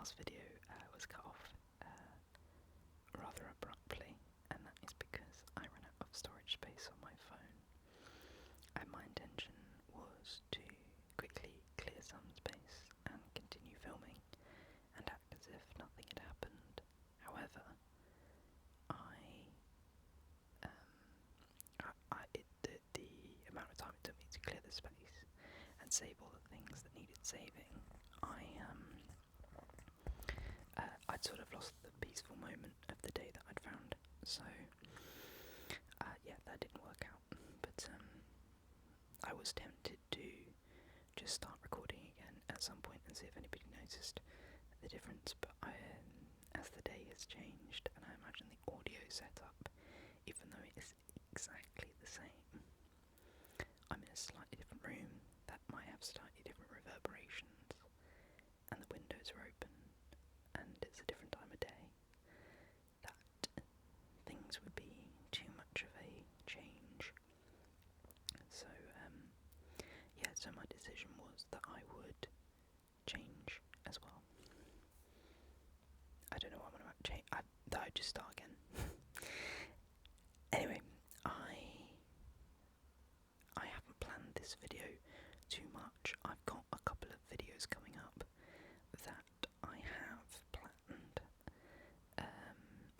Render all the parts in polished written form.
last video was cut off rather abruptly, and that is because I ran out of storage space on my phone, and my intention was to quickly clear some space and continue filming and act as if nothing had happened. However, the amount of time it took me to clear the space and save all the things that needed saving, I'd sort of lost the peaceful moment of the day that I'd found. So, yeah, that didn't work out. But I was tempted to just start recording again at some point and see if anybody noticed the difference. But as the day has changed, and I imagine the audio setup, even though it is exactly the same, I'm in a slightly different room that might have slightly different reverberations, and the windows are open, and it's a different time of day, that things would be too much of a change. So, so my decision was that I would change as well. I don't know what I'm about to change. That I'd just start again. Anyway, I haven't planned this video too much. I've got a couple of videos coming up that I have planned,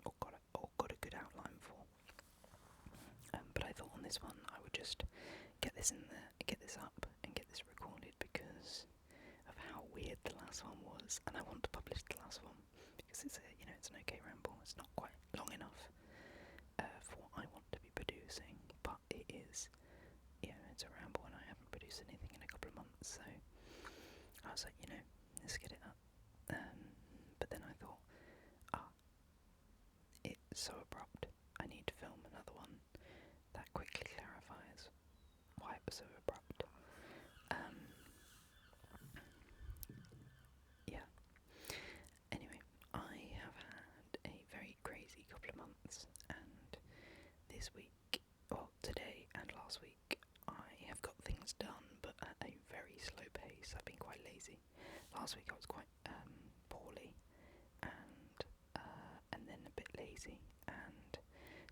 or got a good outline for. But I thought on this one I would just get this up and get this recorded because of how weird the last one was, and I want to publish the last one because it's it's an okay ramble. It's not quite long enough for what I want to be producing, but it is, it's a ramble, and I haven't produced anything in a couple of months, so I was like, let's get it up. But then I thought, it's so abrupt, I need to film another one that quickly clarifies why it was so abrupt. Yeah. Anyway, I have had a very crazy couple of months, and this week, well, today and last week, I have got things done, but at a very slow pace. I've been quite lazy. Last week I was quite poorly, and then a bit lazy, and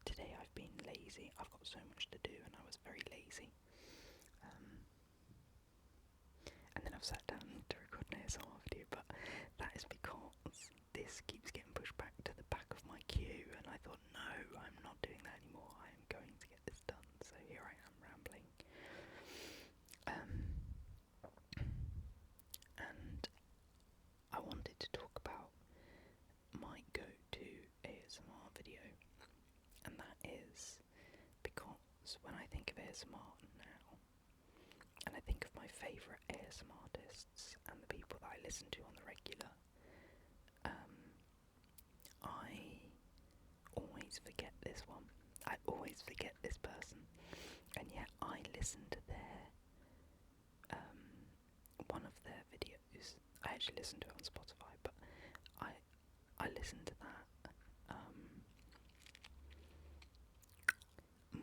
today I've been lazy. I've got so much to do, and I was very lazy. And then I've sat down to record an ASMR video, but that is because this keeps getting pushed back to the back of my queue, and I thought, no, I'm not doing that anymore. I am going to get this done. So here I am rambling. And I wanted to talk about my go-to ASMR video, and that is because when I think of ASMR now, and I think of my favourite ASMR artists and the people that I listen to on the regular, I always forget this one. I always forget this person, and yet I listen to one of their videos. I actually listen to it on Spotify, but I listen to that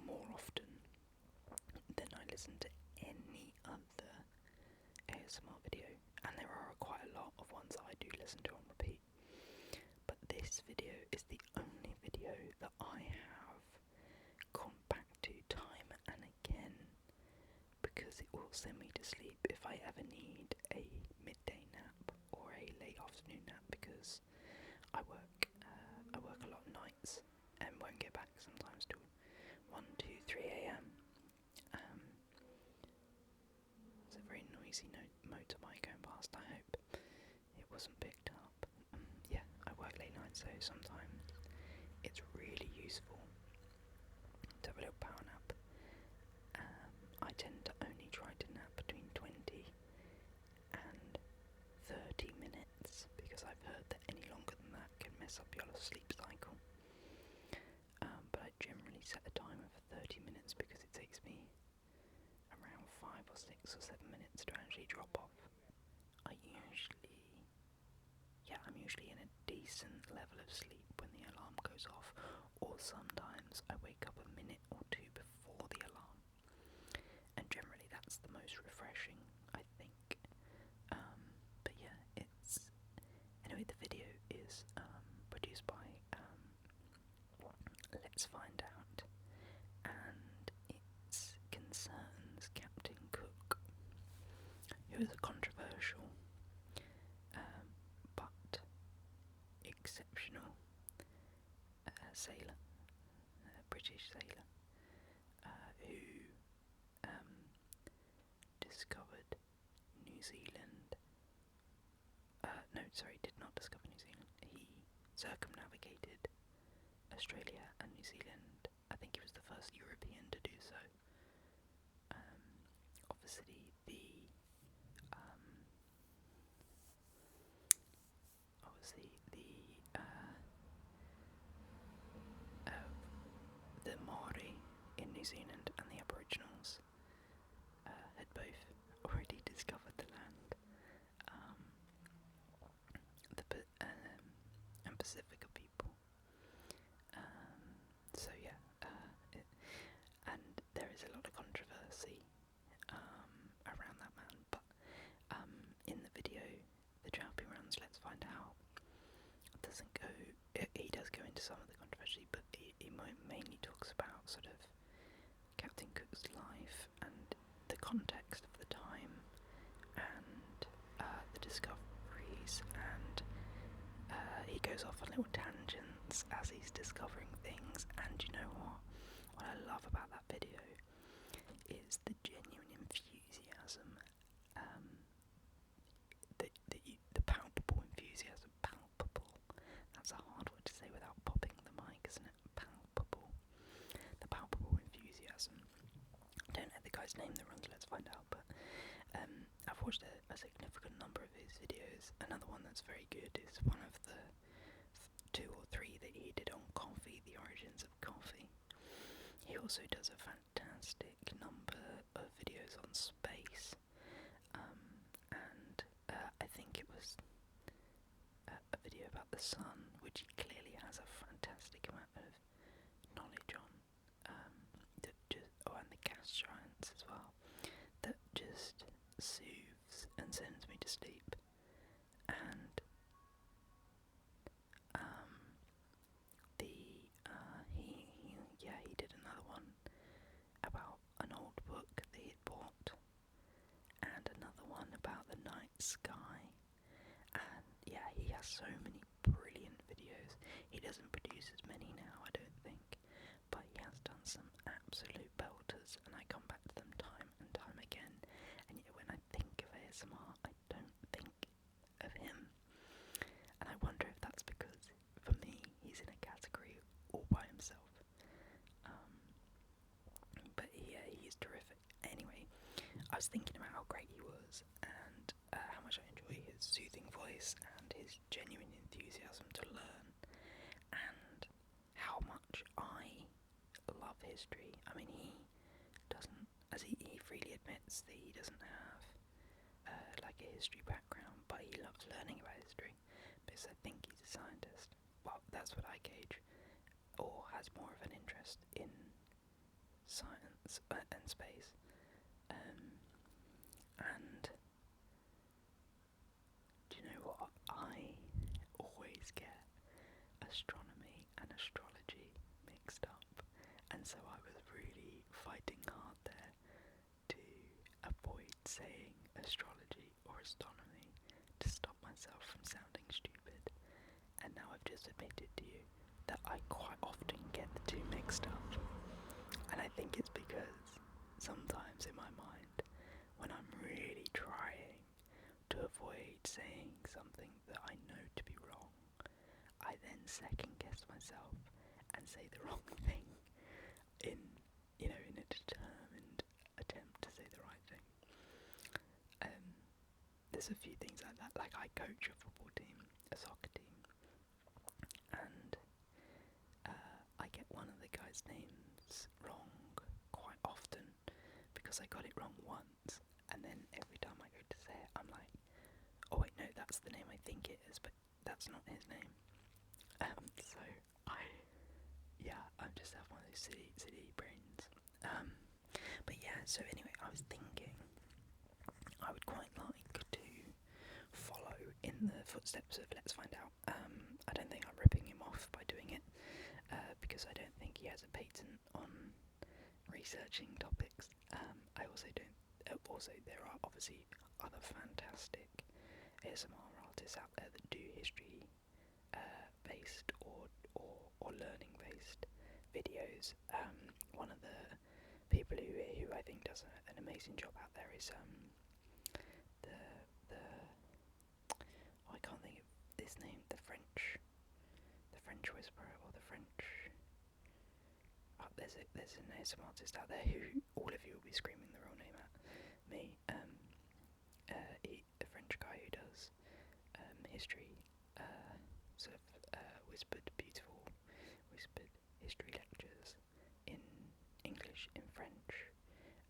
more often than I listen to any other ASMR video, and there are quite a lot of ones that I do listen to on repeat, but this video is the only video that I have gone back to time and again because it will send me to sleep if I ever need a midday nap or a late afternoon nap, because I work a lot of nights and won't get back sometimes till 1, 2, 3 a.m. It's a very noisy motorbike going past. I hope it wasn't picked up. Yeah, I work late nights, so sometimes it's really useful to have a little power nap. I tend to only try to nap between 20 and 30 minutes because I've heard that any longer than that can mess up your sleep cycle. But I generally set a timer for 30 minutes because it takes me around 5 or 6 or 7 minutes to actually drop off. I'm usually in a decent level of sleep when the alarm goes off, or sometimes I wake up a minute or two before the alarm, and generally that's the most refreshing, I think. But yeah, anyway, the who was a controversial but exceptional sailor, British sailor, who discovered New Zealand. Did not discover New Zealand. He circumnavigated Australia and New Zealand. I think he was the first European to do so. Obviously, the Maori in New Zealand and the Aboriginals had both already discovered the land. And Pacifica people. And there is a lot of controversy around that man, but in the video, the Choppy Runs Let's Find Out doesn't go. He does go into some of the controversy, but he mainly talks about sort of Captain Cook's life and the context of the time and the discoveries, and he goes off on little tangents as he's discovering things. And you know what I love about that video is the genuine enthusiasm, the palpable enthusiasm. Palpable, that's a hard word to say without popping the mic, isn't it? Palpable. The palpable enthusiasm. I don't know the guy's name that runs Let's Find Out, but I've watched a significant number of his videos. Another one that's very good is one of the 2 or 3 that he did on coffee, the origins of coffee. He also does a fantastic number of videos on space, and I think it was a video about the sun, which he clearly has a fantastic amount of knowledge on, and the gas giants as well, that just soothes and sends me to sleep. And he did another one about an old book that he'd bought, and another one about the night sky. And yeah, he has so many brilliant videos. He doesn't produce as many now, I don't think, but he has done some absolute belters, and I come back to them time and time again. And yet when I think of ASMR, I don't think of him. And I wonder if that's because, for me, he's in a category all by himself. But yeah, he's terrific. Anyway, I was thinking about how great he was, and how much I enjoy his soothing voice and his genuine enthusiasm to learn, and how much I love history. I mean, he doesn't, as he freely admits that he doesn't have like a history background, but he loves learning about history because I think he's a scientist. Well, that's what I gauge, or has more of an interest in science and space. And do you know what? I always get astronomy and astrology mixed up, and so I was really fighting hard there to avoid saying astrology or astronomy to stop myself from sounding stupid. And now I've just admitted to you that I quite often get the two mixed up. And I think it's because sometimes in my mind, when I'm really trying to avoid saying something that I know to be wrong, I then second guess myself and say the wrong thing in a determined attempt to say the right thing. There's a few things like that. Like, I coach a football team, a soccer team, and I get one of the guys' names wrong quite often because I got it wrong once, and then every time I go to say it, I'm like, oh wait, no, that's the name I think it is, but that's not his name. So I just have one of those city brains. But yeah, so anyway, I was thinking I would quite like to follow in the footsteps of Let's Find Out. I don't think I'm ripping him off by doing it, because I don't think he has a patent on researching topics. I also also there are obviously other fantastic ASMR artists out there that do history based or learning based videos. One of the people who I think does an amazing job out there is the I can't think of his name, the French Whisperer, or the French. There's an ASMR artist out there who all of you will be screaming the real name at me. The French guy who does history, sort of whispered history lectures in English, in French,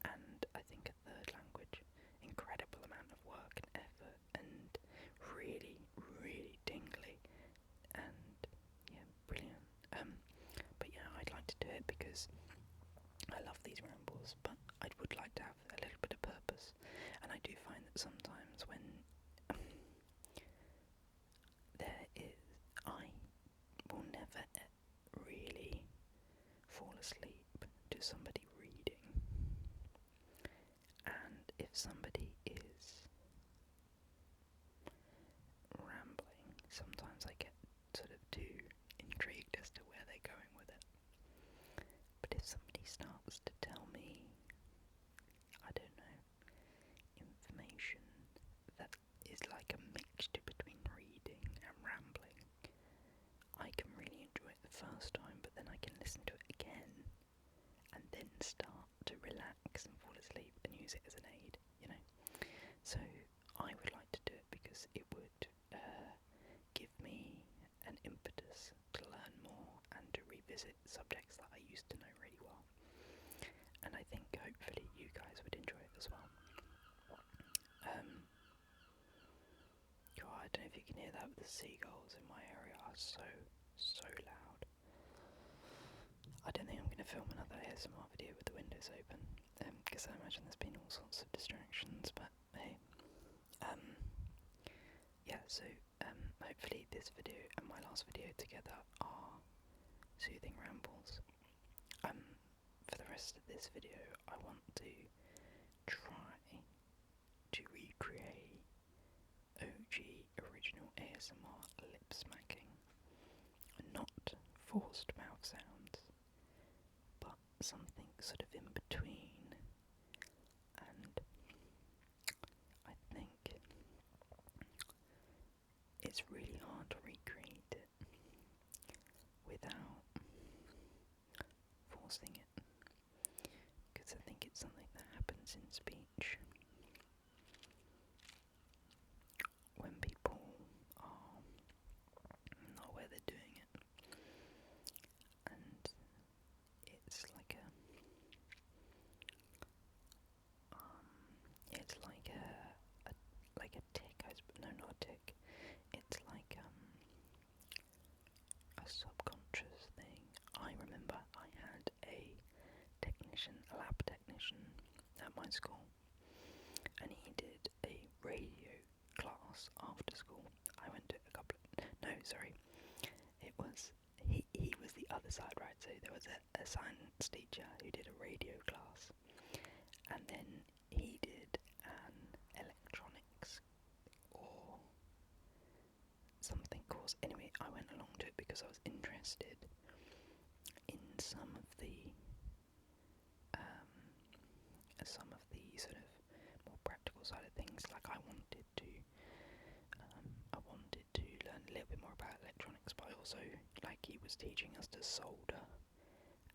and I think a third language. Incredible amount of work and effort, and really, really tingly, and yeah, brilliant. But yeah, I'd like to do it because I love these rambles, but I would like to have a little bit of purpose, and I do find that sometimes when I will never really fall asleep to somebody reading, and if somebody is rambling, sometimes I get sort of too intrigued as to where they're going with it. But if somebody starts to tell me, I don't know, information that is like a mixture between reading and rambling, I can really enjoy it the first time, but then I can listen to it again and then start to relax and fall asleep and use it as an aid, you know. So I would like to do it because it would give me an impetus to learn more and to revisit subjects that I used to know really well. And I think hopefully you guys would enjoy it as well. God, I don't know if you can hear that, but the seagulls in my area are so loud. I don't think I'm going to film another ASMR video with the windows open, because I imagine there's been all sorts of distractions, but hey. Yeah, so hopefully this video and my last video together are soothing rambles. For the rest of this video, I want to try to recreate OG original ASMR lip smacking, not forced mouth sounds, but something sort of in between, and I think it's really hard to recreate it without forcing it, because I think it's something that happens in speech when people are not where they're doing it, and it's like a tick. No, not a tick. It's like a subconscious thing. I remember I had a lab technician at my school, and he did a radio class after school. I went to a couple of, no, sorry, it was, he was the other side, right? So there was a science teacher who did a radio class, and then he did an electronics or something course. Anyway, I went along to it because I was interested in some of the sort of more practical side of things. Like I wanted to learn a little bit more about electronics, but also, like, he was teaching us to solder,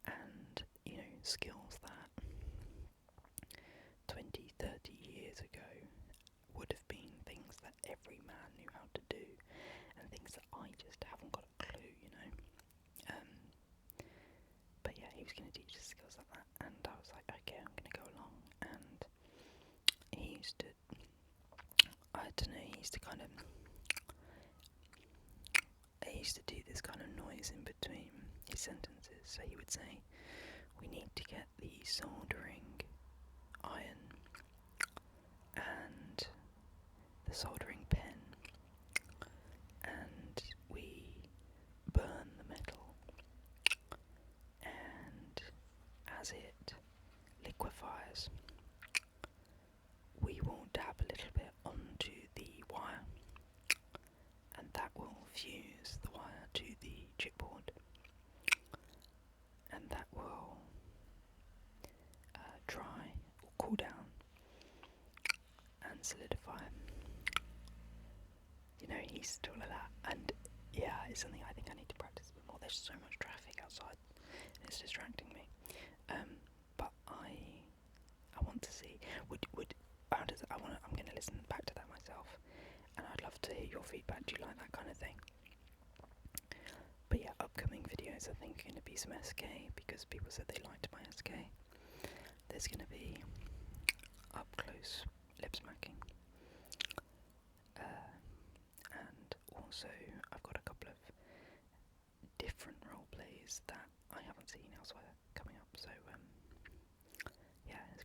and you know, skills that 20, 30 years ago would have been things that every man knew how to do, and things that I just haven't got a clue, you know. But yeah, he was going to teach us skills like that, and I was like, okay, I'm going to go along. And he used to, I don't know, he used to do this kind of noise in between his sentences. So he would say, we need to get the soldering iron and the soldering pen, and we burn the metal, and as it liquefies, Solidify. You know, he's still like that, and yeah, it's something I think I need to practice a bit more. There's so much traffic outside, and it's distracting me. But I want to see. How does I'm going to listen back to that myself, and I'd love to hear your feedback. Do you like that kind of thing? But yeah, upcoming videos I think are going to be some SK because people said they liked my SK. There's going to be up close lip smacking, and also I've got a couple of different role plays that I haven't seen elsewhere coming up. So yeah, it's